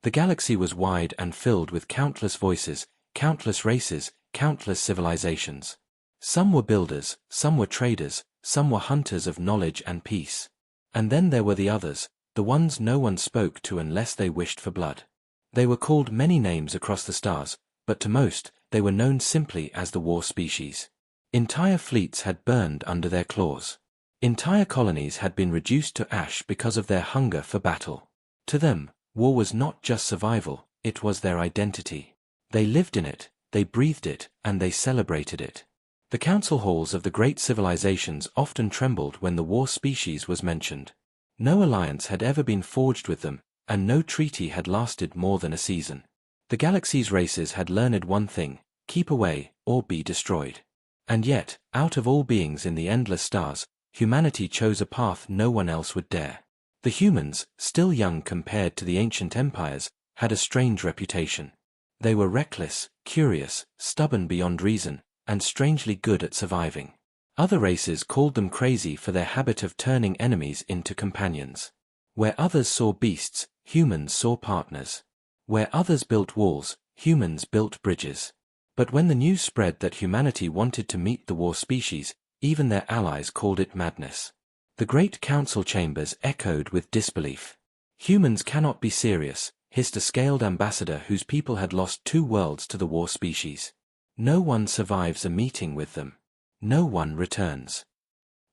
The galaxy was wide and filled with countless voices, countless races, countless civilizations. Some were builders, some were traders, some were hunters of knowledge and peace. And then there were the others, the ones no one spoke to unless they wished for blood. They were called many names across the stars, but to most, they were known simply as the war species. Entire fleets had burned under their claws. Entire colonies had been reduced to ash because of their hunger for battle. To them, war was not just survival, it was their identity. They lived in it, they breathed it, and they celebrated it. The council halls of the great civilizations often trembled when the war species was mentioned. No alliance had ever been forged with them, and no treaty had lasted more than a season. The galaxy's races had learned one thing: keep away, or be destroyed. And yet, out of all beings in the endless stars, humanity chose a path no one else would dare. The humans, still young compared to the ancient empires, had a strange reputation. They were reckless, curious, stubborn beyond reason, and strangely good at surviving. Other races called them crazy for their habit of turning enemies into companions. Where others saw beasts, humans saw partners. Where others built walls, humans built bridges. But when the news spread that humanity wanted to meet the war species, even their allies called it madness. The great council chambers echoed with disbelief. Humans cannot be serious, hissed a scaled ambassador whose people had lost 2 worlds to the war species. No one survives a meeting with them. No one returns.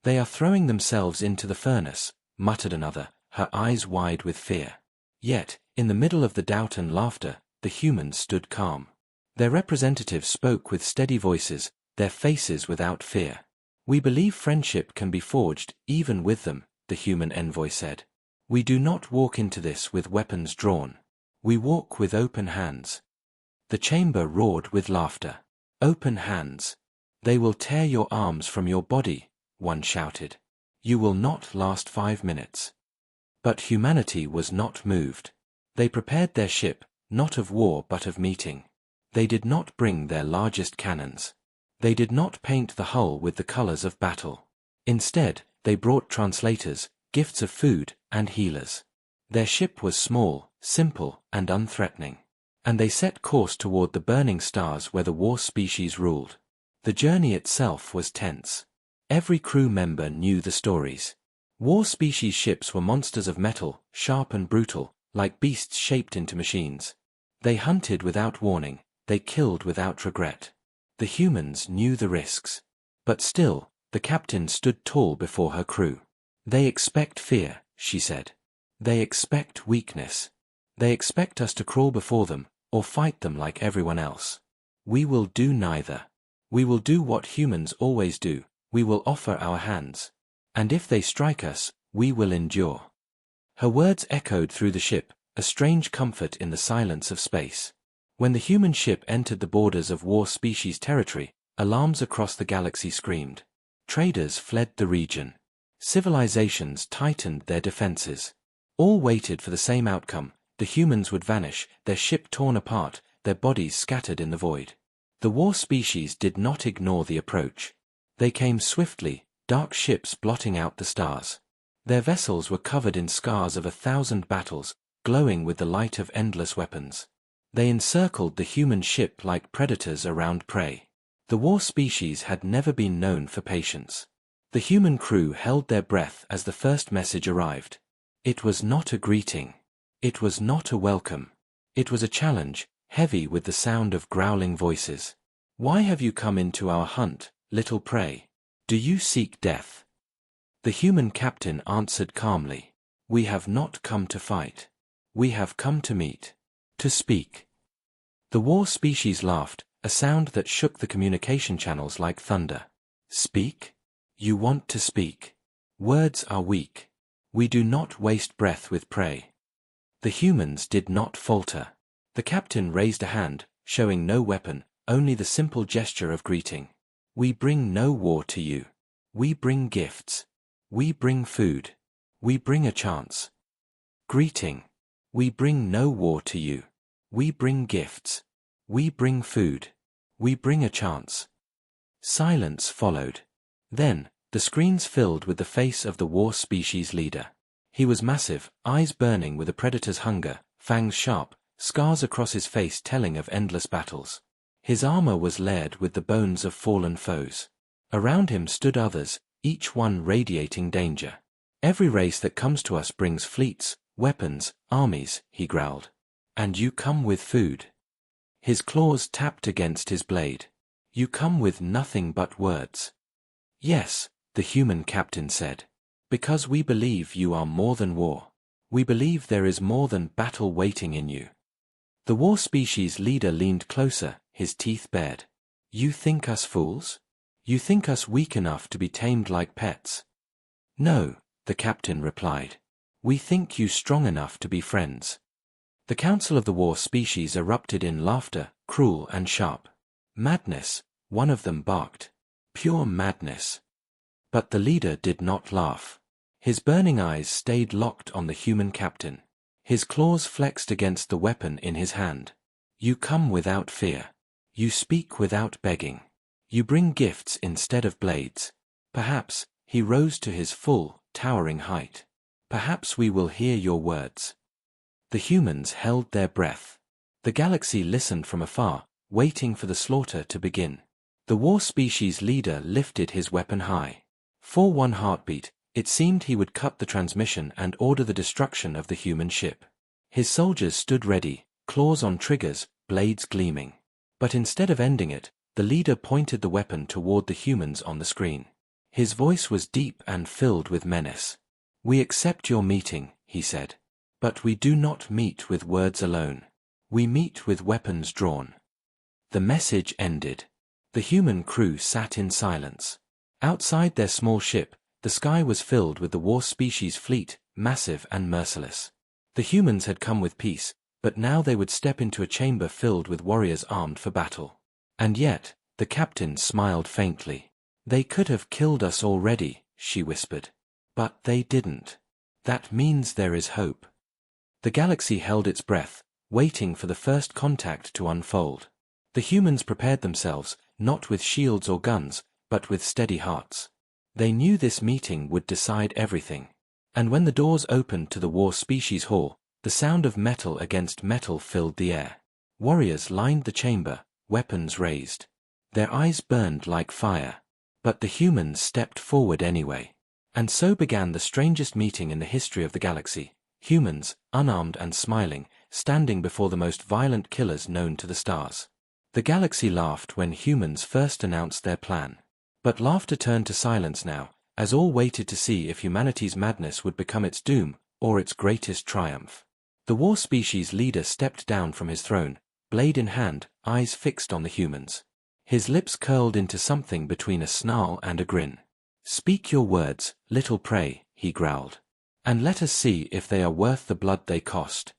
They are throwing themselves into the furnace, muttered another, her eyes wide with fear. Yet, in the middle of the doubt and laughter, the humans stood calm. Their representatives spoke with steady voices, their faces without fear. We believe friendship can be forged, even with them, the human envoy said. We do not walk into this with weapons drawn. We walk with open hands. The chamber roared with laughter. Open hands. They will tear your arms from your body, one shouted. You will not last 5 minutes. But humanity was not moved. They prepared their ship, not of war but of meeting. They did not bring their largest cannons. They did not paint the hull with the colors of battle. Instead, they brought translators, gifts of food, and healers. Their ship was small, simple, and unthreatening. And they set course toward the burning stars where the war species ruled. The journey itself was tense. Every crew member knew the stories. War species ships were monsters of metal, sharp and brutal, like beasts shaped into machines. They hunted without warning, they killed without regret. The humans knew the risks. But still, the captain stood tall before her crew. They expect fear, she said. They expect weakness. They expect us to crawl before them, or fight them like everyone else. We will do neither. We will do what humans always do, we will offer our hands. And if they strike us, we will endure. Her words echoed through the ship, a strange comfort in the silence of space. When the human ship entered the borders of war species territory, alarms across the galaxy screamed. Traders fled the region. Civilizations tightened their defenses. All waited for the same outcome: the humans would vanish, their ship torn apart, their bodies scattered in the void. The war species did not ignore the approach. They came swiftly, dark ships blotting out the stars. Their vessels were covered in scars of 1,000 battles, glowing with the light of endless weapons. They encircled the human ship like predators around prey. The war species had never been known for patience. The human crew held their breath as the first message arrived. It was not a greeting. It was not a welcome. It was a challenge, heavy with the sound of growling voices. Why have you come into our hunt, little prey? Do you seek death? The human captain answered calmly. We have not come to fight. We have come to meet. To speak. The war species laughed, a sound that shook the communication channels like thunder. Speak? You want to speak. Words are weak. We do not waste breath with prey. The humans did not falter. The captain raised a hand, showing no weapon, only the simple gesture of greeting. We bring no war to you. We bring gifts. We bring food. We bring a chance. Greeting. We bring no war to you. We bring gifts. We bring food. We bring a chance. Silence followed. Then, the screens filled with the face of the war species leader. He was massive, eyes burning with a predator's hunger, fangs sharp, scars across his face telling of endless battles. His armor was layered with the bones of fallen foes. Around him stood others, each one radiating danger. "Every race that comes to us brings fleets, weapons, armies," he growled. "And you come with food." His claws tapped against his blade. "You come with nothing but words." "Yes," the human captain said. "Because we believe you are more than war. We believe there is more than battle waiting in you." The war species leader leaned closer, his teeth bared. "You think us fools? You think us weak enough to be tamed like pets?" "No," the captain replied. "We think you strong enough to be friends." The council of the war species erupted in laughter, cruel and sharp. "Madness," one of them barked. "Pure madness." But the leader did not laugh. His burning eyes stayed locked on the human captain. His claws flexed against the weapon in his hand. "You come without fear. You speak without begging. You bring gifts instead of blades. Perhaps," he rose to his full, towering height, "perhaps we will hear your words." The humans held their breath. The galaxy listened from afar, waiting for the slaughter to begin. The war species leader lifted his weapon high. For one heartbeat, it seemed he would cut the transmission and order the destruction of the human ship. His soldiers stood ready, claws on triggers, blades gleaming. But instead of ending it, the leader pointed the weapon toward the humans on the screen. His voice was deep and filled with menace. "We accept your meeting," he said. "But we do not meet with words alone. We meet with weapons drawn." The message ended. The human crew sat in silence. Outside their small ship, the sky was filled with the war species fleet, massive and merciless. The humans had come with peace, but now they would step into a chamber filled with warriors armed for battle. And yet, the captain smiled faintly. "They could have killed us already," she whispered. "But they didn't. That means there is hope." The galaxy held its breath, waiting for the first contact to unfold. The humans prepared themselves, not with shields or guns, but with steady hearts. They knew this meeting would decide everything. And when the doors opened to the war species hall, the sound of metal against metal filled the air. Warriors lined the chamber, weapons raised. Their eyes burned like fire. But the humans stepped forward anyway. And so began the strangest meeting in the history of the galaxy. Humans, unarmed and smiling, standing before the most violent killers known to the stars. The galaxy laughed when humans first announced their plan. But laughter turned to silence now, as all waited to see if humanity's madness would become its doom, or its greatest triumph. The war species leader stepped down from his throne, blade in hand, eyes fixed on the humans. His lips curled into something between a snarl and a grin. "Speak your words, little prey," he growled. "And let us see if they are worth the blood they cost."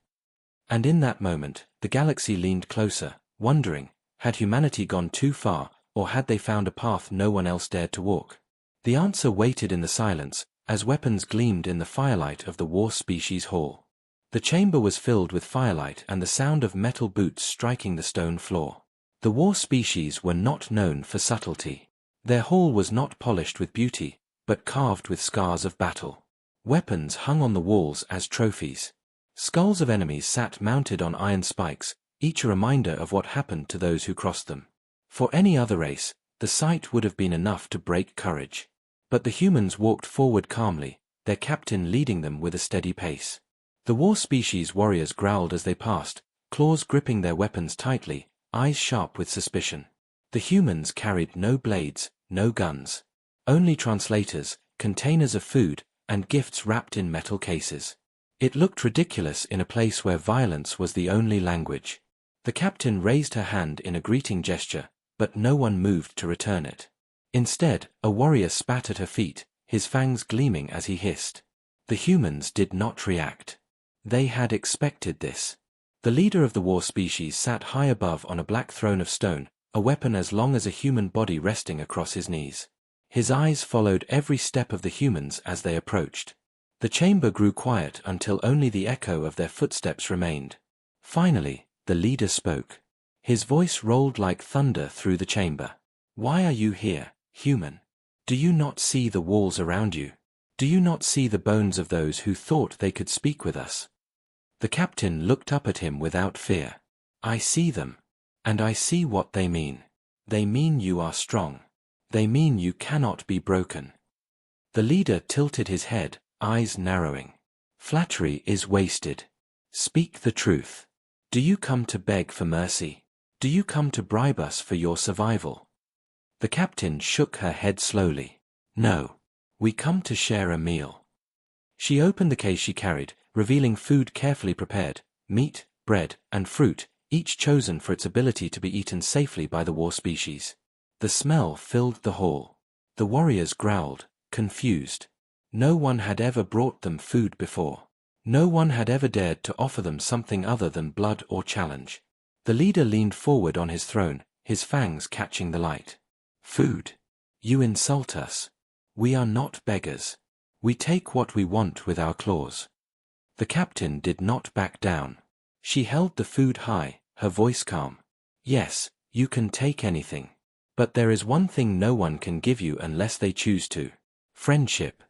And in that moment, the galaxy leaned closer, wondering, had humanity gone too far, or had they found a path no one else dared to walk? The answer waited in the silence, as weapons gleamed in the firelight of the war species hall. The chamber was filled with firelight and the sound of metal boots striking the stone floor. The war species were not known for subtlety. Their hall was not polished with beauty, but carved with scars of battle. Weapons hung on the walls as trophies. Skulls of enemies sat mounted on iron spikes, each a reminder of what happened to those who crossed them. For any other race, the sight would have been enough to break courage. But the humans walked forward calmly, their captain leading them with a steady pace. The war species warriors growled as they passed, claws gripping their weapons tightly, eyes sharp with suspicion. The humans carried no blades, no guns. Only translators, containers of food, and gifts wrapped in metal cases. It looked ridiculous in a place where violence was the only language. The captain raised her hand in a greeting gesture, but no one moved to return it. Instead, a warrior spat at her feet, his fangs gleaming as he hissed. The humans did not react. They had expected this. The leader of the war species sat high above on a black throne of stone, a weapon as long as a human body resting across his knees. His eyes followed every step of the humans as they approached. The chamber grew quiet until only the echo of their footsteps remained. Finally, the leader spoke. His voice rolled like thunder through the chamber. "Why are you here, human? Do you not see the walls around you? Do you not see the bones of those who thought they could speak with us?" The captain looked up at him without fear. I see them. And I see what they mean. They mean you are strong. They mean you cannot be broken. The leader tilted his head, eyes narrowing. Flattery is wasted. Speak the truth. Do you come to beg for mercy? Do you come to bribe us for your survival? The captain shook her head slowly. No. We come to share a meal. She opened the case she carried, revealing food carefully prepared, meat, bread, and fruit, each chosen for its ability to be eaten safely by the war species. The smell filled the hall. The warriors growled, confused. No one had ever brought them food before. No one had ever dared to offer them something other than blood or challenge. The leader leaned forward on his throne, his fangs catching the light. Food. You insult us. We are not beggars. We take what we want with our claws. The captain did not back down. She held the food high, her voice calm. Yes, you can take anything. But there is one thing no one can give you unless they choose to. Friendship.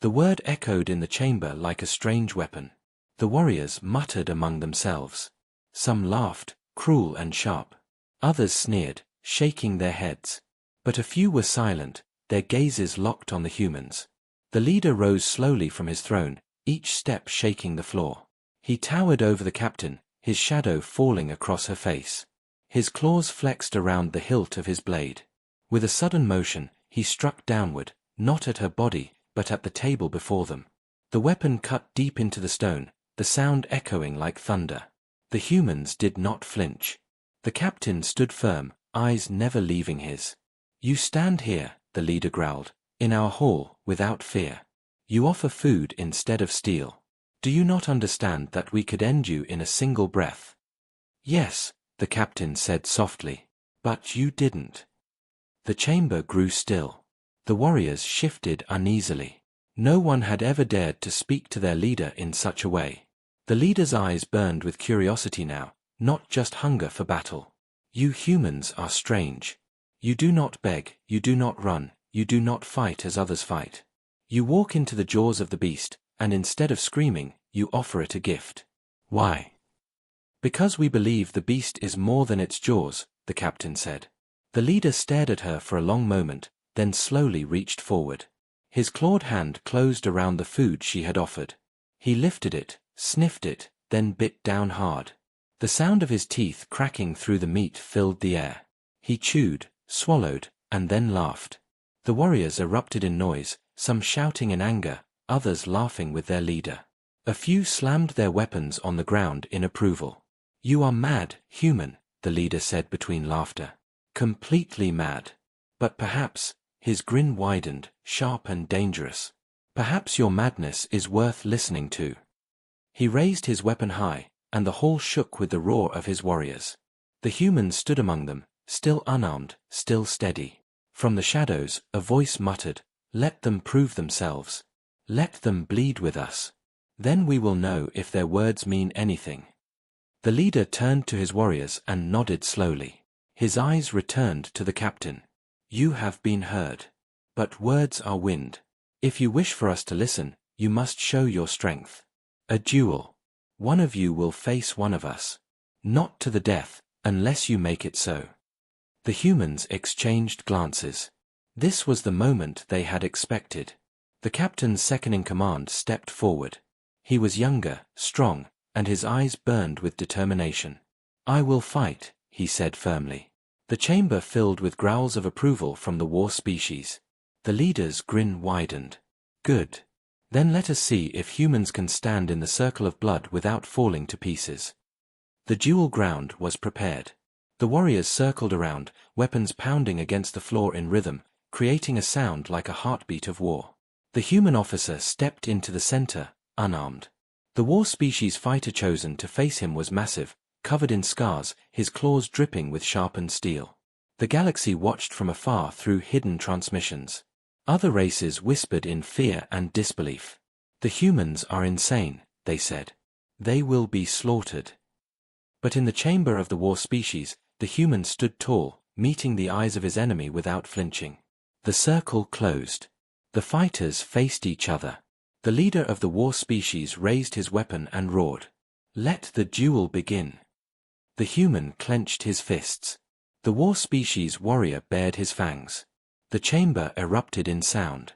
The word echoed in the chamber like a strange weapon. The warriors muttered among themselves. Some laughed, cruel and sharp. Others sneered, shaking their heads. But a few were silent, their gazes locked on the humans. The leader rose slowly from his throne, each step shaking the floor. He towered over the captain, his shadow falling across her face. His claws flexed around the hilt of his blade. With a sudden motion, he struck downward, not at her body, but at the table before them. The weapon cut deep into the stone, the sound echoing like thunder. The humans did not flinch. The captain stood firm, eyes never leaving his. You stand here, the leader growled, in our hall, without fear. You offer food instead of steel. Do you not understand that we could end you in a single breath? Yes, the captain said softly. But you didn't. The chamber grew still. The warriors shifted uneasily. No one had ever dared to speak to their leader in such a way. The leader's eyes burned with curiosity now, not just hunger for battle. You humans are strange. You do not beg, you do not run, you do not fight as others fight. You walk into the jaws of the beast, and instead of screaming, you offer it a gift. Why? Because we believe the beast is more than its jaws, the captain said. The leader stared at her for a long moment, then slowly reached forward. His clawed hand closed around the food she had offered. He lifted it, sniffed it, then bit down hard. The sound of his teeth cracking through the meat filled the air. He chewed, swallowed, and then laughed. The warriors erupted in noise, some shouting in anger, others laughing with their leader. A few slammed their weapons on the ground in approval. You are mad, human, the leader said between laughter. Completely mad. But perhaps, his grin widened, sharp and dangerous. Perhaps your madness is worth listening to. He raised his weapon high, and the hall shook with the roar of his warriors. The humans stood among them, still unarmed, still steady. From the shadows, a voice muttered, "Let them prove themselves. Let them bleed with us. Then we will know if their words mean anything." The leader turned to his warriors and nodded slowly. His eyes returned to the captain. You have been heard. But words are wind. If you wish for us to listen, you must show your strength. A duel. One of you will face one of us. Not to the death, unless you make it so. The humans exchanged glances. This was the moment they had expected. The captain's second-in-command stepped forward. He was younger, strong, and his eyes burned with determination. I will fight, he said firmly. The chamber filled with growls of approval from the war species. The leader's grin widened. Good. Then let us see if humans can stand in the circle of blood without falling to pieces. The duel ground was prepared. The warriors circled around, weapons pounding against the floor in rhythm, creating a sound like a heartbeat of war. The human officer stepped into the center, unarmed. The war species fighter chosen to face him was massive, covered in scars, his claws dripping with sharpened steel. The galaxy watched from afar through hidden transmissions. Other races whispered in fear and disbelief. The humans are insane, they said. They will be slaughtered. But in the chamber of the war species, the human stood tall, meeting the eyes of his enemy without flinching. The circle closed. The fighters faced each other. The leader of the war species raised his weapon and roared. Let the duel begin. The human clenched his fists. The war species warrior bared his fangs. The chamber erupted in sound.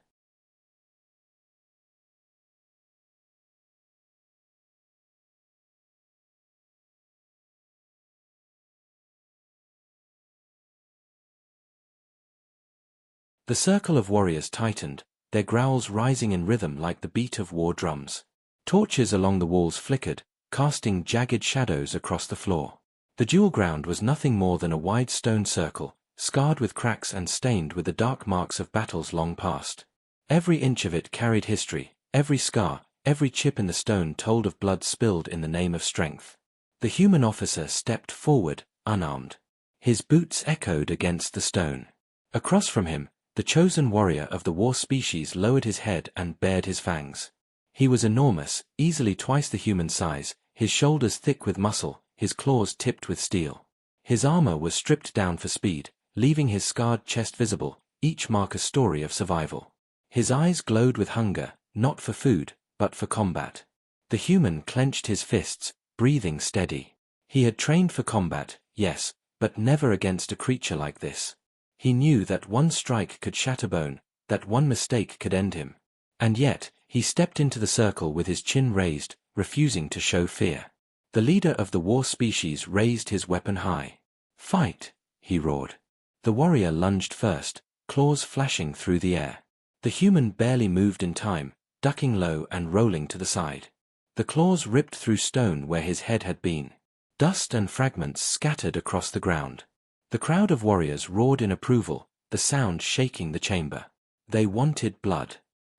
The circle of warriors tightened, their growls rising in rhythm like the beat of war drums. Torches along the walls flickered, casting jagged shadows across the floor. The duel ground was nothing more than a wide stone circle, scarred with cracks and stained with the dark marks of battles long past. Every inch of it carried history, every scar, every chip in the stone told of blood spilled in the name of strength. The human officer stepped forward, unarmed. His boots echoed against the stone. Across from him, the chosen warrior of the war species lowered his head and bared his fangs. He was enormous, easily twice the human size, his shoulders thick with muscle, his claws tipped with steel. His armor was stripped down for speed, leaving his scarred chest visible, each mark a story of survival. His eyes glowed with hunger, not for food, but for combat. The human clenched his fists, breathing steady. He had trained for combat, yes, but never against a creature like this. He knew that one strike could shatter bone, that one mistake could end him. And yet, he stepped into the circle with his chin raised, refusing to show fear. The leader of the war species raised his weapon high. "Fight!" he roared. The warrior lunged first, claws flashing through the air. The human barely moved in time, ducking low and rolling to the side. The claws ripped through stone where his head had been. Dust and fragments scattered across the ground. The crowd of warriors roared in approval, the sound shaking the chamber. They wanted blood.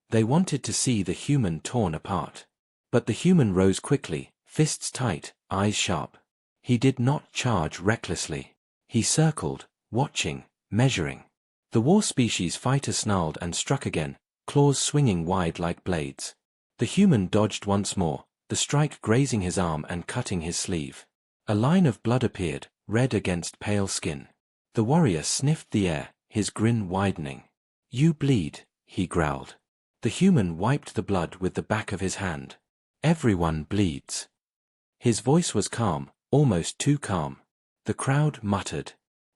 They wanted to see the human torn apart. But the human rose quickly, fists tight, eyes sharp. He did not charge recklessly. He circled, watching, measuring. The war species fighter snarled and struck again, claws swinging wide like blades. The human dodged once more, the strike grazing his arm and cutting his sleeve. A line of blood appeared, red against pale skin. The warrior sniffed the air, his grin widening. "You bleed," he growled. The human wiped the blood with the back of his hand. "Everyone bleeds." His voice was calm, almost too calm. The crowd muttered.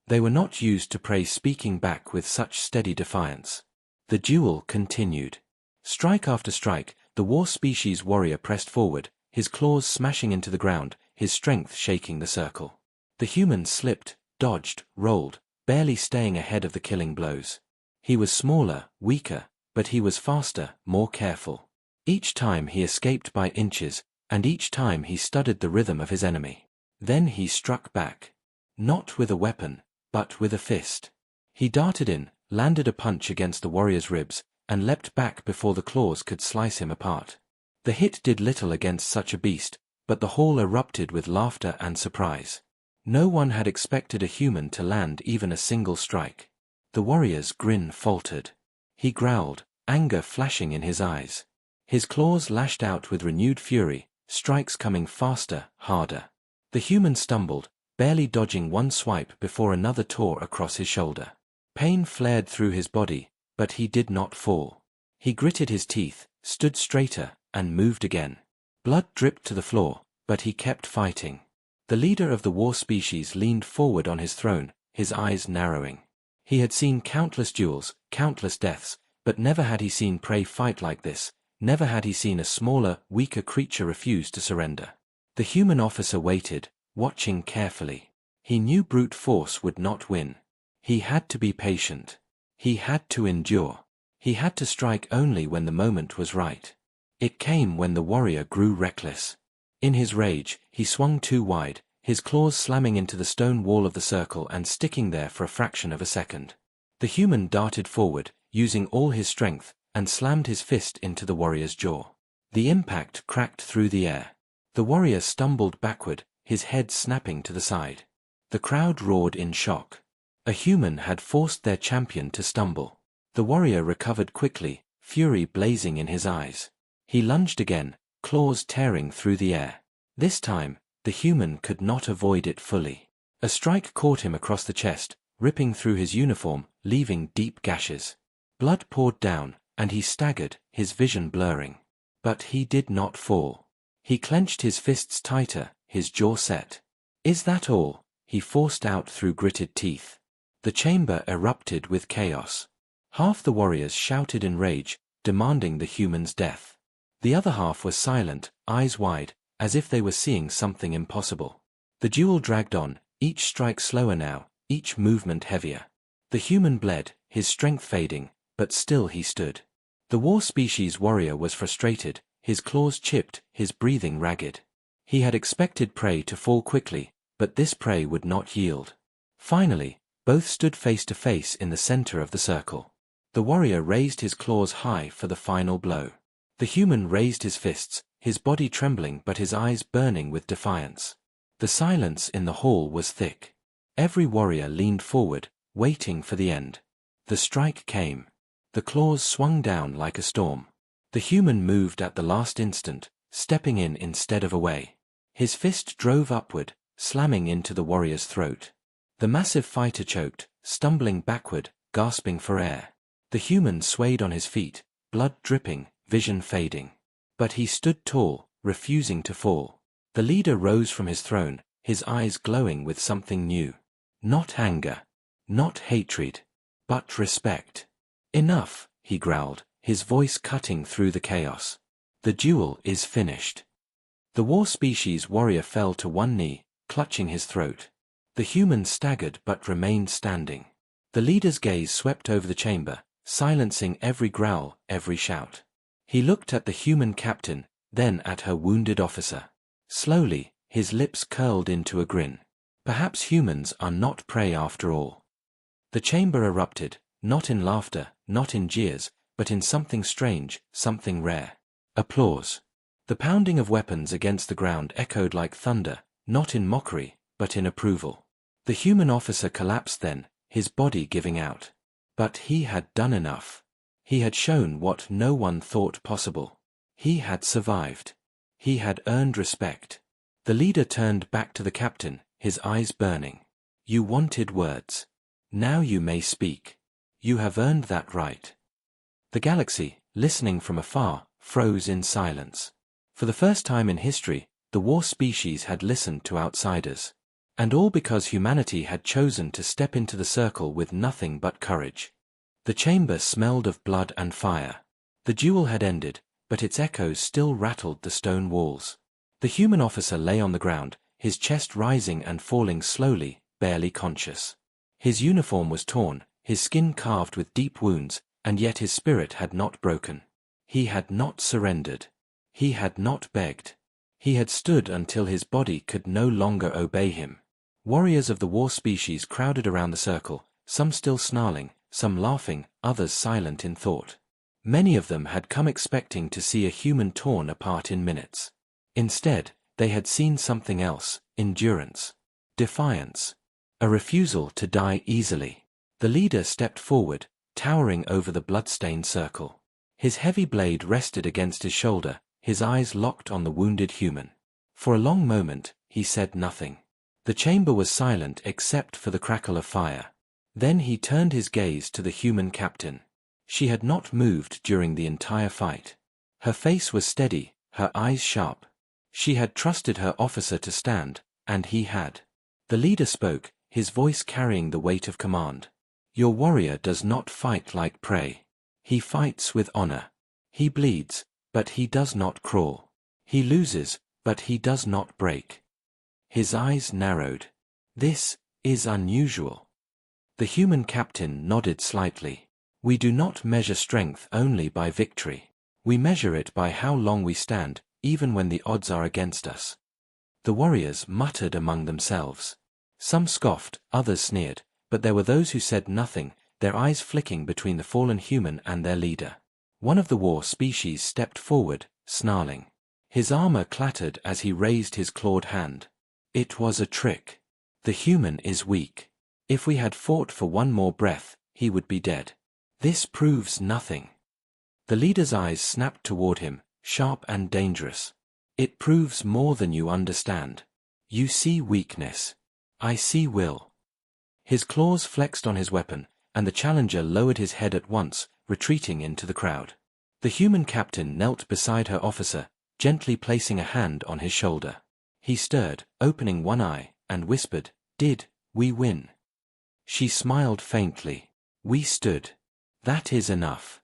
They were not used to prey speaking back with such steady defiance. The duel continued. Strike after strike, the war species warrior pressed forward, his claws smashing into the ground, his strength shaking the circle. The human slipped, dodged, rolled, barely staying ahead of the killing blows. He was smaller, weaker, but he was faster, more careful. Each time he escaped by inches, and each time he studied the rhythm of his enemy. Then he struck back. Not with a weapon, but with a fist. He darted in, landed a punch against the warrior's ribs, and leapt back before the claws could slice him apart. The hit did little against such a beast, but the hall erupted with laughter and surprise. No one had expected a human to land even a single strike. The warrior's grin faltered. He growled, anger flashing in his eyes. His claws lashed out with renewed fury, strikes coming faster, harder. The human stumbled, barely dodging one swipe before another tore across his shoulder. Pain flared through his body, but he did not fall. He gritted his teeth, stood straighter, and moved again. Blood dripped to the floor, but he kept fighting. The leader of the war species leaned forward on his throne, his eyes narrowing. He had seen countless duels, countless deaths, but never had he seen prey fight like this, never had he seen a smaller, weaker creature refuse to surrender. The human officer waited, watching carefully. He knew brute force would not win. He had to be patient. He had to endure. He had to strike only when the moment was right. It came when the warrior grew reckless. In his rage, he swung too wide, his claws slamming into the stone wall of the circle and sticking there for a fraction of a second. The human darted forward, using all his strength, and slammed his fist into the warrior's jaw. The impact cracked through the air. The warrior stumbled backward, his head snapping to the side. The crowd roared in shock. A human had forced their champion to stumble. The warrior recovered quickly, fury blazing in his eyes. He lunged again, claws tearing through the air. This time, the human could not avoid it fully. A strike caught him across the chest, ripping through his uniform, leaving deep gashes. Blood poured down, and he staggered, his vision blurring. But he did not fall. He clenched his fists tighter, his jaw set. "Is that all?" he forced out through gritted teeth. The chamber erupted with chaos. Half the warriors shouted in rage, demanding the human's death. The other half was silent, eyes wide, as if they were seeing something impossible. The duel dragged on, each strike slower now, each movement heavier. The human bled, his strength fading, but still he stood. The war species warrior was frustrated, his claws chipped, his breathing ragged. He had expected prey to fall quickly, but this prey would not yield. Finally, both stood face to face in the center of the circle. The warrior raised his claws high for the final blow. The human raised his fists, his body trembling but his eyes burning with defiance. The silence in the hall was thick. Every warrior leaned forward, waiting for the end. The strike came. The claws swung down like a storm. The human moved at the last instant, stepping in instead of away. His fist drove upward, slamming into the warrior's throat. The massive fighter choked, stumbling backward, gasping for air. The human swayed on his feet, blood dripping, vision fading. But he stood tall, refusing to fall. The leader rose from his throne, his eyes glowing with something new. Not anger. Not hatred. But respect. "Enough," he growled, his voice cutting through the chaos. "The duel is finished." The war species warrior fell to one knee, clutching his throat. The human staggered but remained standing. The leader's gaze swept over the chamber, silencing every growl, every shout. He looked at the human captain, then at her wounded officer. Slowly, his lips curled into a grin. Perhaps humans are not prey after all. The chamber erupted, not in laughter, not in jeers, but in something strange, something rare. Applause. The pounding of weapons against the ground echoed like thunder, not in mockery, but in approval. The human officer collapsed then, his body giving out. But he had done enough. He had shown what no one thought possible. He had survived. He had earned respect. The leader turned back to the captain, his eyes burning. "You wanted words. Now you may speak. You have earned that right." The galaxy, listening from afar, froze in silence. For the first time in history, the war species had listened to outsiders. And all because humanity had chosen to step into the circle with nothing but courage. The chamber smelled of blood and fire. The duel had ended, but its echoes still rattled the stone walls. The human officer lay on the ground, his chest rising and falling slowly, barely conscious. His uniform was torn, his skin carved with deep wounds, and yet his spirit had not broken. He had not surrendered. He had not begged. He had stood until his body could no longer obey him. Warriors of the war species crowded around the circle, some still snarling, some laughing, others silent in thought. Many of them had come expecting to see a human torn apart in minutes. Instead, they had seen something else: endurance, defiance, a refusal to die easily. The leader stepped forward, towering over the blood-stained circle. His heavy blade rested against his shoulder, his eyes locked on the wounded human. For a long moment, he said nothing. The chamber was silent except for the crackle of fire. Then he turned his gaze to the human captain. She had not moved during the entire fight. Her face was steady, her eyes sharp. She had trusted her officer to stand, and he had. The leader spoke, his voice carrying the weight of command. "Your warrior does not fight like prey. He fights with honor. He bleeds, but he does not crawl. He loses, but he does not break." His eyes narrowed. "This is unusual." The human captain nodded slightly. "We do not measure strength only by victory. We measure it by how long we stand, even when the odds are against us." The warriors muttered among themselves. Some scoffed, others sneered, but there were those who said nothing, their eyes flicking between the fallen human and their leader. One of the war species stepped forward, snarling. His armor clattered as he raised his clawed hand. "It was a trick. The human is weak. If we had fought for one more breath, he would be dead. This proves nothing." The leader's eyes snapped toward him, sharp and dangerous. "It proves more than you understand. You see weakness. I see will." His claws flexed on his weapon, and the challenger lowered his head at once, retreating into the crowd. The human captain knelt beside her officer, gently placing a hand on his shoulder. He stirred, opening one eye, and whispered, "Did we win?" She smiled faintly. "We stood. That is enough."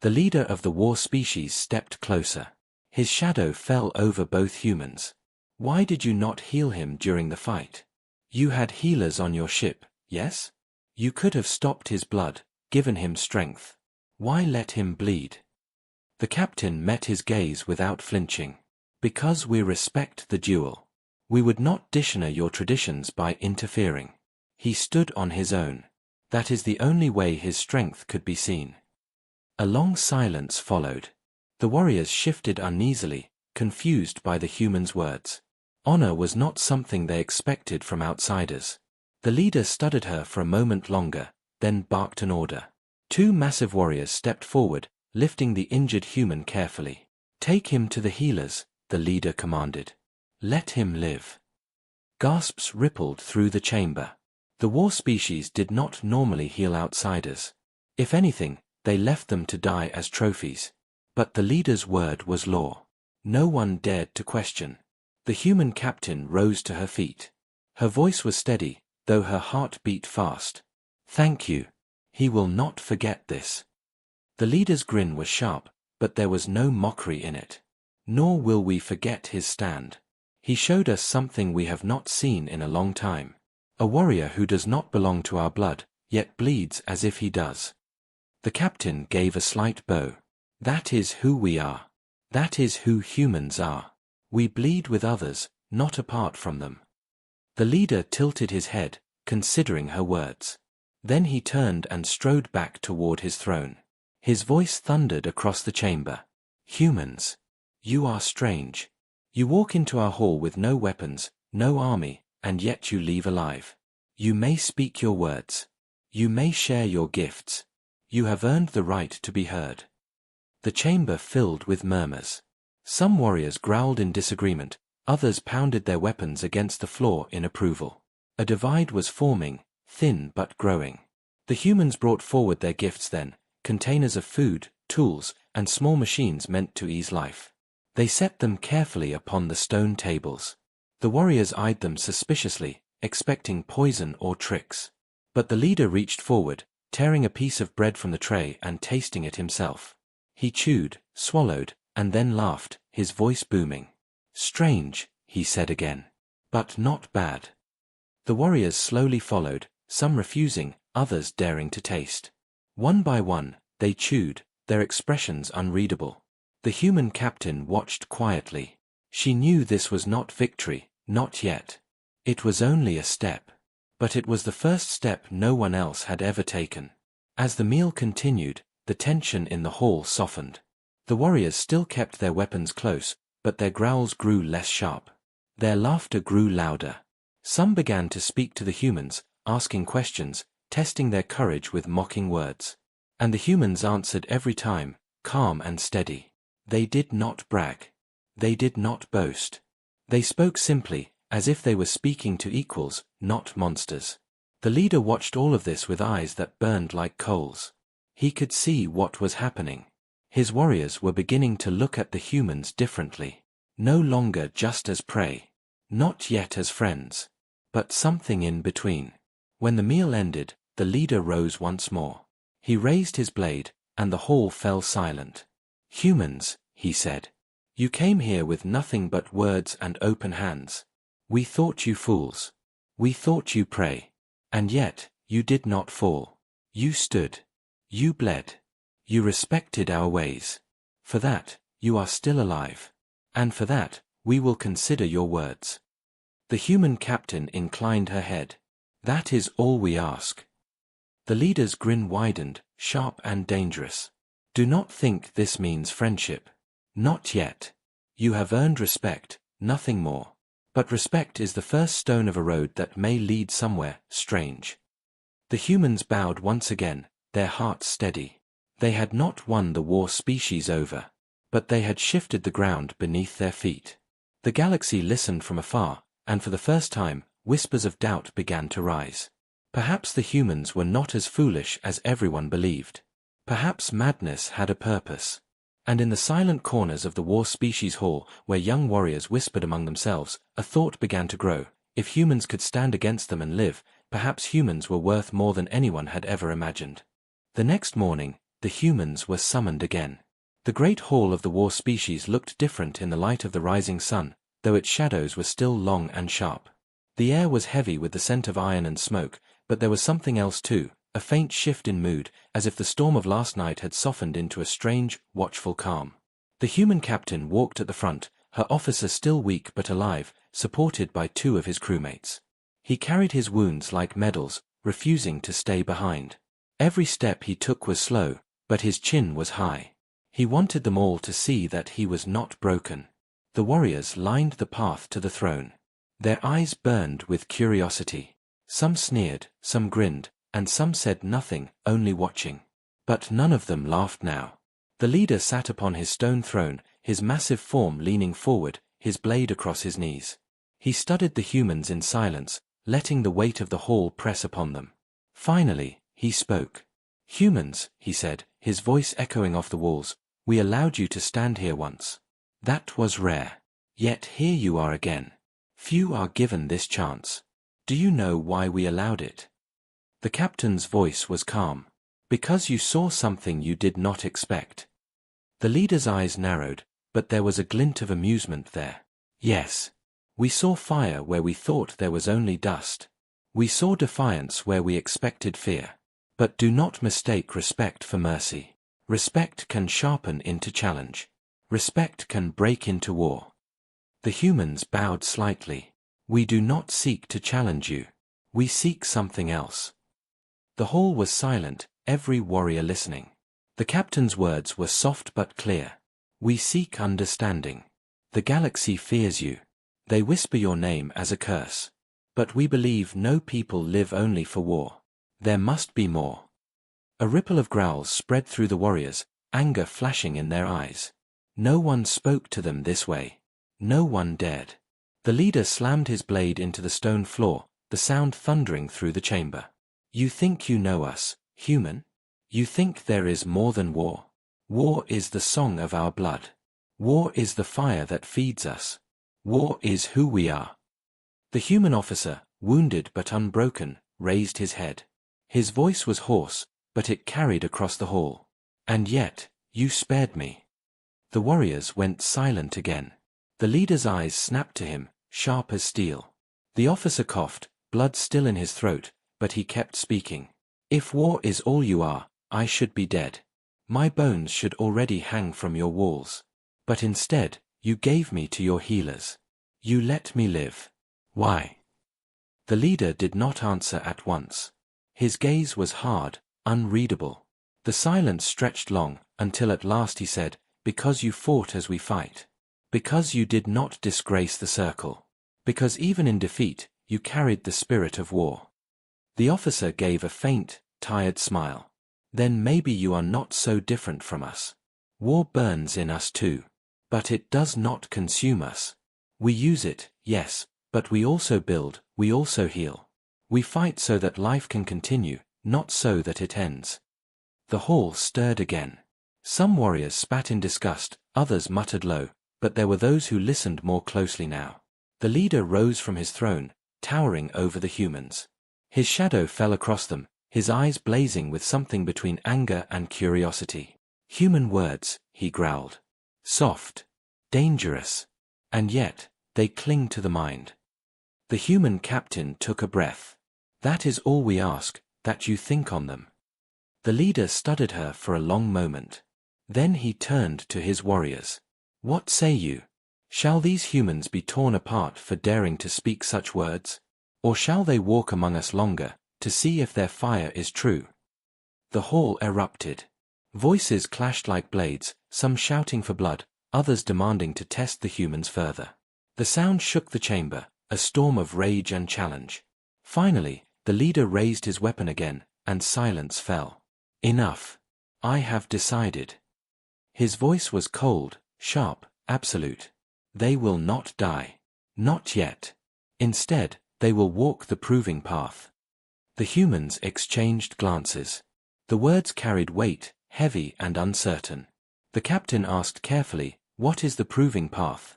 The leader of the war species stepped closer. His shadow fell over both humans. "Why did you not heal him during the fight? You had healers on your ship, yes? You could have stopped his blood, given him strength. Why let him bleed?" The captain met his gaze without flinching. "Because we respect the duel. We would not dishonor your traditions by interfering." He stood on his own. That is the only way his strength could be seen. A long silence followed. The warriors shifted uneasily, confused by the human's words. Honor was not something they expected from outsiders. The leader studied her for a moment longer, then barked an order. Two massive warriors stepped forward, lifting the injured human carefully. "Take him to the healers," the leader commanded. "Let him live." Gasps rippled through the chamber. The war species did not normally heal outsiders. If anything, they left them to die as trophies. But the leader's word was law. No one dared to question. The human captain rose to her feet. Her voice was steady, though her heart beat fast. "Thank you. He will not forget this." The leader's grin was sharp, but there was no mockery in it. "Nor will we forget his stand. He showed us something we have not seen in a long time. A warrior who does not belong to our blood, yet bleeds as if he does." The captain gave a slight bow. "That is who we are. That is who humans are. We bleed with others, not apart from them." The leader tilted his head, considering her words. Then he turned and strode back toward his throne. His voice thundered across the chamber. "Humans, you are strange. You walk into our hall with no weapons, no army, and yet you leave alive. You may speak your words. You may share your gifts. You have earned the right to be heard." The chamber filled with murmurs. Some warriors growled in disagreement, others pounded their weapons against the floor in approval. A divide was forming, thin but growing. The humans brought forward their gifts then, containers of food, tools, and small machines meant to ease life. They set them carefully upon the stone tables. The warriors eyed them suspiciously, expecting poison or tricks. But the leader reached forward, tearing a piece of bread from the tray and tasting it himself. He chewed, swallowed, and then laughed, his voice booming. "Strange," he said again. "But not bad." The warriors slowly followed, some refusing, others daring to taste. One by one, they chewed, their expressions unreadable. The human captain watched quietly. She knew this was not victory, not yet. It was only a step. But it was the first step no one else had ever taken. As the meal continued, the tension in the hall softened. The warriors still kept their weapons close, but their growls grew less sharp. Their laughter grew louder. Some began to speak to the humans, asking questions, testing their courage with mocking words. And the humans answered every time, calm and steady. They did not brag. They did not boast. They spoke simply, as if they were speaking to equals, not monsters. The leader watched all of this with eyes that burned like coals. He could see what was happening. His warriors were beginning to look at the humans differently. No longer just as prey. Not yet as friends. But something in between. When the meal ended, the leader rose once more. He raised his blade, and the hall fell silent. "Humans," he said. "You came here with nothing but words and open hands. We thought you fools. We thought you prey. And yet, you did not fall. You stood. You bled. You respected our ways. For that, you are still alive. And for that, we will consider your words." The human captain inclined her head. "That is all we ask." The leader's grin widened, sharp and dangerous. "Do not think this means friendship. Not yet. You have earned respect, nothing more. But respect is the first stone of a road that may lead somewhere strange." The humans bowed once again, their hearts steady. They had not won the war species over. But they had shifted the ground beneath their feet. The galaxy listened from afar, and for the first time, whispers of doubt began to rise. Perhaps the humans were not as foolish as everyone believed. Perhaps madness had a purpose. And in the silent corners of the War Species Hall, where young warriors whispered among themselves, a thought began to grow. If humans could stand against them and live, perhaps humans were worth more than anyone had ever imagined. The next morning, the humans were summoned again. The great hall of the War Species looked different in the light of the rising sun, though its shadows were still long and sharp. The air was heavy with the scent of iron and smoke, but there was something else too, a faint shift in mood, as if the storm of last night had softened into a strange, watchful calm. The human captain walked at the front, her officer still weak but alive, supported by 2 of his crewmates. He carried his wounds like medals, refusing to stay behind. Every step he took was slow, but his chin was high. He wanted them all to see that he was not broken. The warriors lined the path to the throne. Their eyes burned with curiosity. Some sneered, some grinned, and some said nothing, only watching. But none of them laughed now. The leader sat upon his stone throne, his massive form leaning forward, his blade across his knees. He studied the humans in silence, letting the weight of the hall press upon them. Finally, he spoke. "Humans," he said, his voice echoing off the walls, "we allowed you to stand here once. That was rare. Yet here you are again. Few are given this chance. Do you know why we allowed it?" The captain's voice was calm. "Because you saw something you did not expect." The leader's eyes narrowed, but there was a glint of amusement there. "Yes. We saw fire where we thought there was only dust. We saw defiance where we expected fear. But do not mistake respect for mercy. Respect can sharpen into challenge. Respect can break into war." The humans bowed slightly. "We do not seek to challenge you. We seek something else." The hall was silent, every warrior listening. The captain's words were soft but clear. "We seek understanding. The galaxy fears you. They whisper your name as a curse. But we believe no people live only for war. There must be more." A ripple of growls spread through the warriors, anger flashing in their eyes. No one spoke to them this way. No one dared. The leader slammed his blade into the stone floor, the sound thundering through the chamber. "You think you know us, human? You think there is more than war? War is the song of our blood. War is the fire that feeds us. War is who we are." The human officer, wounded but unbroken, raised his head. His voice was hoarse, but it carried across the hall. "And yet, you spared me." The warriors went silent again. The leader's eyes snapped to him, sharp as steel. The officer coughed, blood still in his throat, but he kept speaking. "If war is all you are, I should be dead. My bones should already hang from your walls. But instead, you gave me to your healers. You let me live. Why?" The leader did not answer at once. His gaze was hard, unreadable. The silence stretched long, until at last he said, "Because you fought as we fight. Because you did not disgrace the circle. Because even in defeat, you carried the spirit of war." The officer gave a faint, tired smile. "Then maybe you are not so different from us. War burns in us too. But it does not consume us. We use it, yes, but we also build, we also heal. We fight so that life can continue, not so that it ends." The hall stirred again. Some warriors spat in disgust, others muttered low, but there were those who listened more closely now. The leader rose from his throne, towering over the humans. His shadow fell across them, his eyes blazing with something between anger and curiosity. "Human words," he growled. "Soft. Dangerous. And yet, they cling to the mind." The human captain took a breath. "That is all we ask, that you think on them." The leader studied her for a long moment. Then he turned to his warriors. "What say you? Shall these humans be torn apart for daring to speak such words? Or shall they walk among us longer, to see if their fire is true?" The hall erupted. Voices clashed like blades, some shouting for blood, others demanding to test the humans further. The sound shook the chamber, a storm of rage and challenge. Finally, the leader raised his weapon again, and silence fell. "Enough. I have decided." His voice was cold, sharp, absolute. "They will not die. Not yet. Instead, they will walk the proving path." The humans exchanged glances. The words carried weight, heavy and uncertain. The captain asked carefully, "What is the proving path?"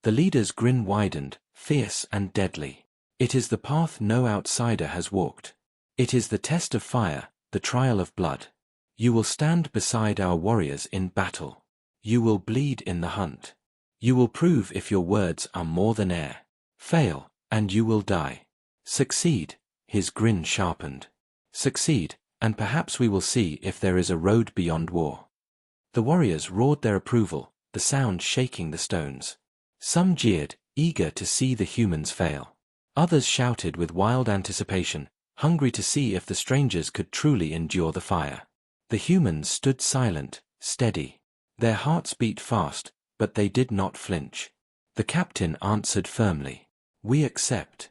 The leader's grin widened, fierce and deadly. "It is the path no outsider has walked. It is the test of fire, the trial of blood. You will stand beside our warriors in battle. You will bleed in the hunt. You will prove if your words are more than air. Fail, and you will die. Succeed," his grin sharpened. "Succeed, and perhaps we will see if there is a road beyond war." The warriors roared their approval, the sound shaking the stones. Some jeered, eager to see the humans fail. Others shouted with wild anticipation, hungry to see if the strangers could truly endure the fire. The humans stood silent, steady. Their hearts beat fast, but they did not flinch. The captain answered firmly, "We accept."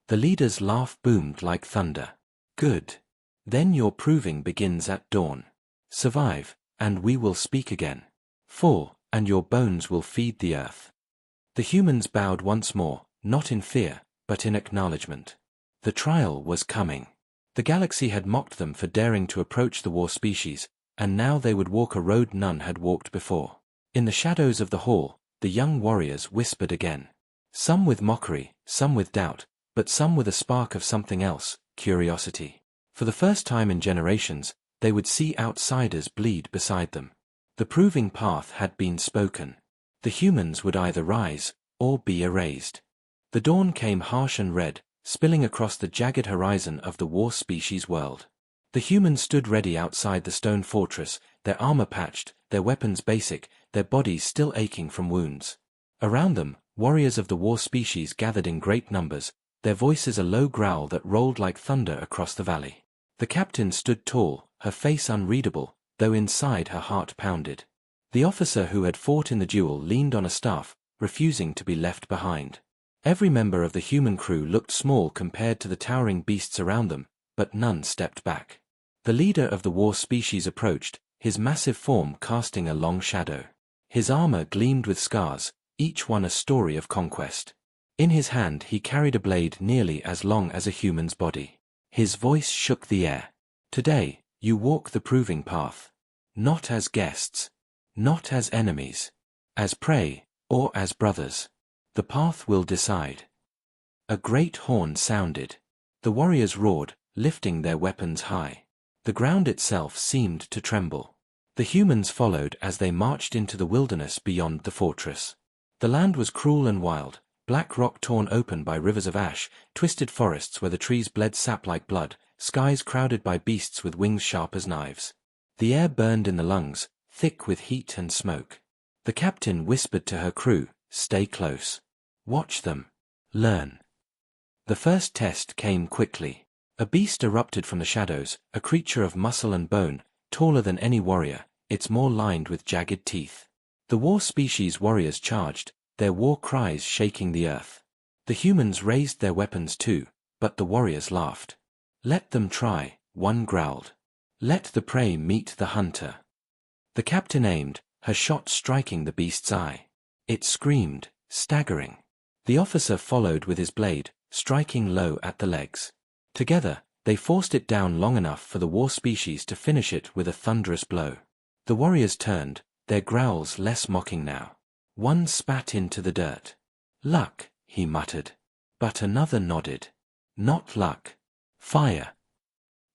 The leader's laugh boomed like thunder. "Good. Then your proving begins at dawn. Survive, and we will speak again. Fall, and your bones will feed the earth." The humans bowed once more, not in fear, but in acknowledgement. The trial was coming. The galaxy had mocked them for daring to approach the war species, and now they would walk a road none had walked before. In the shadows of the hall, the young warriors whispered again. Some with mockery, some with doubt, but some with a spark of something else, curiosity. For the first time in generations, they would see outsiders bleed beside them. The proving path had been spoken. The humans would either rise, or be erased. The dawn came harsh and red, spilling across the jagged horizon of the war species world. The humans stood ready outside the stone fortress, their armor patched, their weapons basic, their bodies still aching from wounds. Around them, warriors of the war species gathered in great numbers, their voices a low growl that rolled like thunder across the valley. The captain stood tall, her face unreadable, though inside her heart pounded. The officer who had fought in the duel leaned on a staff, refusing to be left behind. Every member of the human crew looked small compared to the towering beasts around them, but none stepped back. The leader of the war species approached, his massive form casting a long shadow. His armor gleamed with scars, each one a story of conquest. In his hand he carried a blade nearly as long as a human's body. His voice shook the air. "Today, you walk the proving path. Not as guests. Not as enemies. As prey, or as brothers. The path will decide." A great horn sounded. The warriors roared, lifting their weapons high. The ground itself seemed to tremble. The humans followed as they marched into the wilderness beyond the fortress. The land was cruel and wild, black rock torn open by rivers of ash, twisted forests where the trees bled sap like blood, skies crowded by beasts with wings sharp as knives. The air burned in the lungs, thick with heat and smoke. The captain whispered to her crew, "Stay close. Watch them. Learn." The first test came quickly. A beast erupted from the shadows, a creature of muscle and bone, taller than any warrior, its maw lined with jagged teeth. The war species warriors charged, their war cries shaking the earth. The humans raised their weapons too, but the warriors laughed. "Let them try," one growled. "Let the prey meet the hunter." The captain aimed, her shot striking the beast's eye. It screamed, staggering. The officer followed with his blade, striking low at the legs. Together, they forced it down long enough for the war species to finish it with a thunderous blow. The warriors turned, their growls less mocking now. One spat into the dirt. "Luck," he muttered. But another nodded. "Not luck. Fire."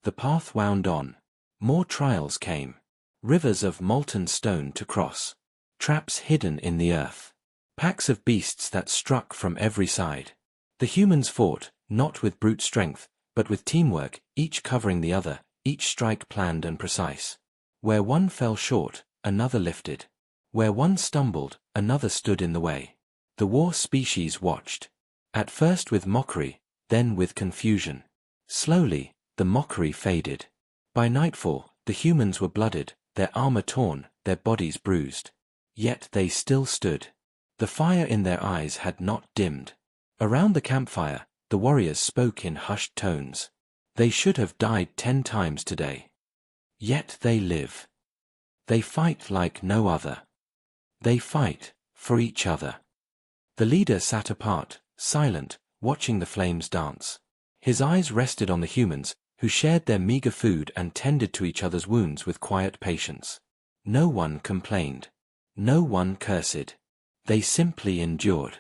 The path wound on. More trials came. Rivers of molten stone to cross. Traps hidden in the earth. Packs of beasts that struck from every side. The humans fought, not with brute strength, but with teamwork, each covering the other, each strike planned and precise. Where one fell short, another lifted. Where one stumbled, another stood in the way. The war species watched. At first with mockery, then with confusion. Slowly, the mockery faded. By nightfall, the humans were blooded, their armor torn, their bodies bruised. Yet they still stood. The fire in their eyes had not dimmed. Around the campfire, the warriors spoke in hushed tones. They should have died 10 times today. Yet they live. They fight like no other. They fight for each other. The leader sat apart, silent, watching the flames dance. His eyes rested on the humans, who shared their meager food and tended to each other's wounds with quiet patience. No one complained. No one cursed. They simply endured.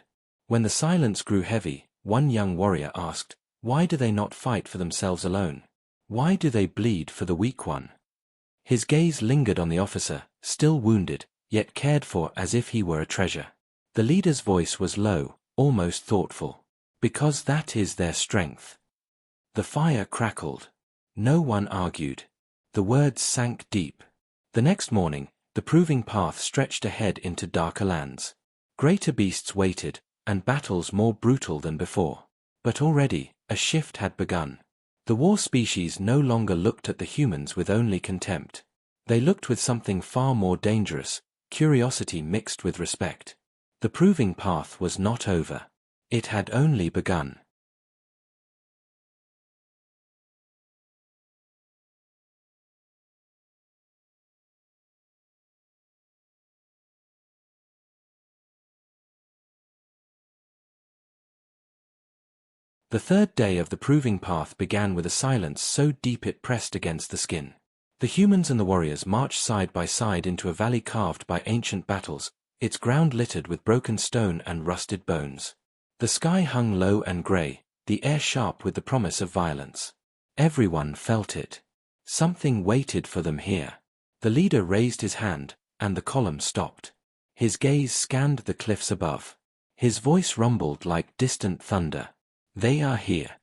When the silence grew heavy, one young warrior asked, "Why do they not fight for themselves alone? Why do they bleed for the weak one?" His gaze lingered on the officer, still wounded, yet cared for as if he were a treasure. The leader's voice was low, almost thoughtful. "Because that is their strength." The fire crackled. No one argued. The words sank deep. The next morning, the proving path stretched ahead into darker lands. Greater beasts waited, and battles more brutal than before. But already, a shift had begun. The war species no longer looked at the humans with only contempt. They looked with something far more dangerous, curiosity mixed with respect. The proving path was not over. It had only begun. The third day of the proving path began with a silence so deep it pressed against the skin. The humans and the warriors marched side by side into a valley carved by ancient battles, its ground littered with broken stone and rusted bones. The sky hung low and grey, the air sharp with the promise of violence. Everyone felt it. Something waited for them here. The leader raised his hand, and the column stopped. His gaze scanned the cliffs above. His voice rumbled like distant thunder. "They are here."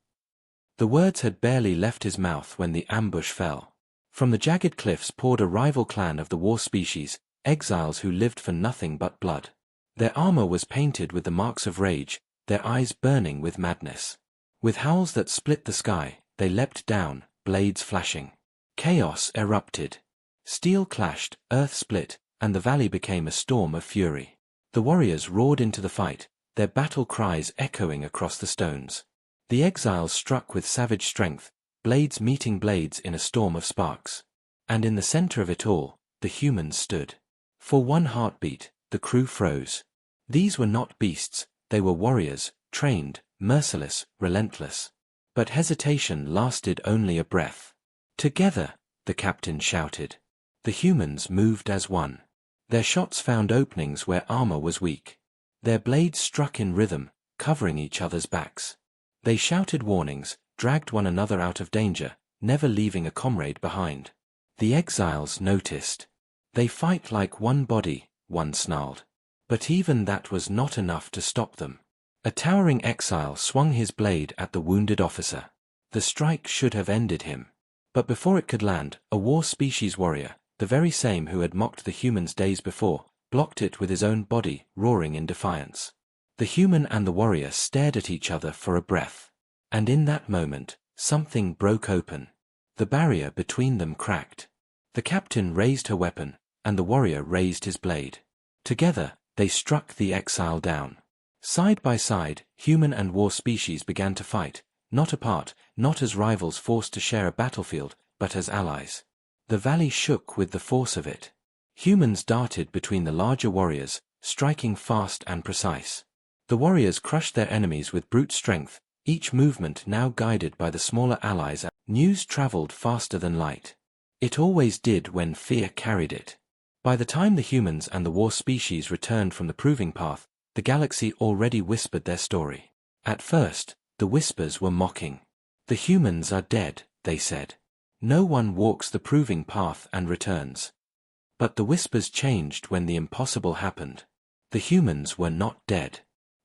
The words had barely left his mouth when the ambush fell. From the jagged cliffs poured a rival clan of the war species, exiles who lived for nothing but blood. Their armor was painted with the marks of rage, their eyes burning with madness. With howls that split the sky, they leapt down, blades flashing. Chaos erupted. Steel clashed, earth split, and the valley became a storm of fury. The warriors roared into the fight, their battle cries echoing across the stones. The exiles struck with savage strength, blades meeting blades in a storm of sparks. And in the center of it all, the humans stood. For one heartbeat, the crew froze. These were not beasts, they were warriors, trained, merciless, relentless. But hesitation lasted only a breath. "Together," the captain shouted. The humans moved as one. Their shots found openings where armor was weak. Their blades struck in rhythm, covering each other's backs. They shouted warnings, dragged one another out of danger, never leaving a comrade behind. The exiles noticed. "They fight like one body," one snarled. But even that was not enough to stop them. A towering exile swung his blade at the wounded officer. The strike should have ended him. But before it could land, a war species warrior, the very same who had mocked the humans days before, blocked it with his own body, roaring in defiance. The human and the warrior stared at each other for a breath. And in that moment, something broke open. The barrier between them cracked. The captain raised her weapon, and the warrior raised his blade. Together, they struck the exile down. Side by side, human and war species began to fight, not apart, not as rivals forced to share a battlefield, but as allies. The valley shook with the force of it. Humans darted between the larger warriors, striking fast and precise. The warriors crushed their enemies with brute strength, each movement now guided by the smaller allies. News traveled faster than light. It always did when fear carried it. By the time the humans and the war species returned from the proving path, the galaxy already whispered their story. At first, the whispers were mocking. "The humans are dead," they said. "No one walks the proving path and returns." But the whispers changed when the impossible happened. The humans were not dead.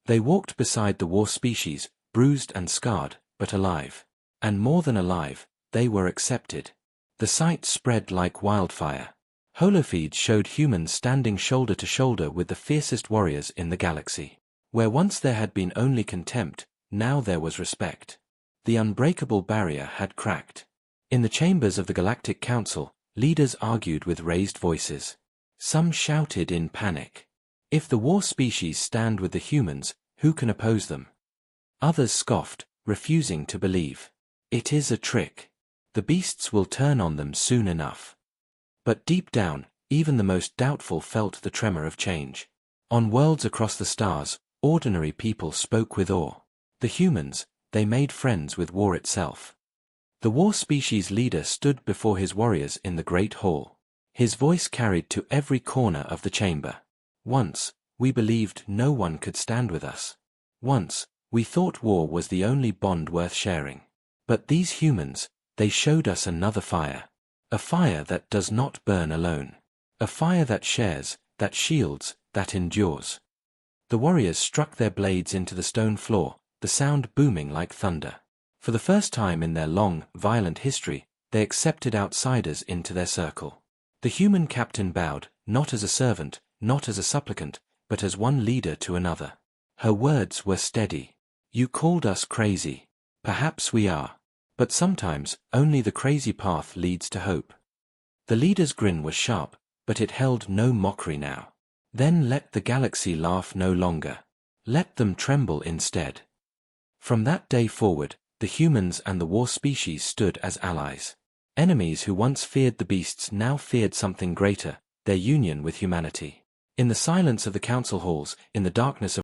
They walked beside the war species, bruised and scarred, but alive. And more than alive, they were accepted. The sight spread like wildfire. Holofeeds showed humans standing shoulder to shoulder with the fiercest warriors in the galaxy. Where once there had been only contempt, now there was respect. The unbreakable barrier had cracked. In the chambers of the Galactic Council, leaders argued with raised voices. Some shouted in panic. "If the war species stand with the humans, who can oppose them?" Others scoffed, refusing to believe. "It is a trick. The beasts will turn on them soon enough." But deep down, even the most doubtful felt the tremor of change. On worlds across the stars, ordinary people spoke with awe. The humans, they made friends with war itself. The war species leader stood before his warriors in the great hall. His voice carried to every corner of the chamber. Once, we believed no one could stand with us. Once, we thought war was the only bond worth sharing. But these humans, they showed us another fire. A fire that does not burn alone. A fire that shares, that shields, that endures. The warriors struck their blades into the stone floor, the sound booming like thunder. For the first time in their long, violent history, they accepted outsiders into their circle. The human captain bowed, not as a servant, not as a supplicant, but as one leader to another. Her words were steady. You called us crazy. Perhaps we are. But sometimes, only the crazy path leads to hope. The leader's grin was sharp, but it held no mockery now. Then let the galaxy laugh no longer. Let them tremble instead. From that day forward, the humans and the war species stood as allies. Enemies who once feared the beasts now feared something greater, their union with humanity. In the silence of the council halls, in the darkness of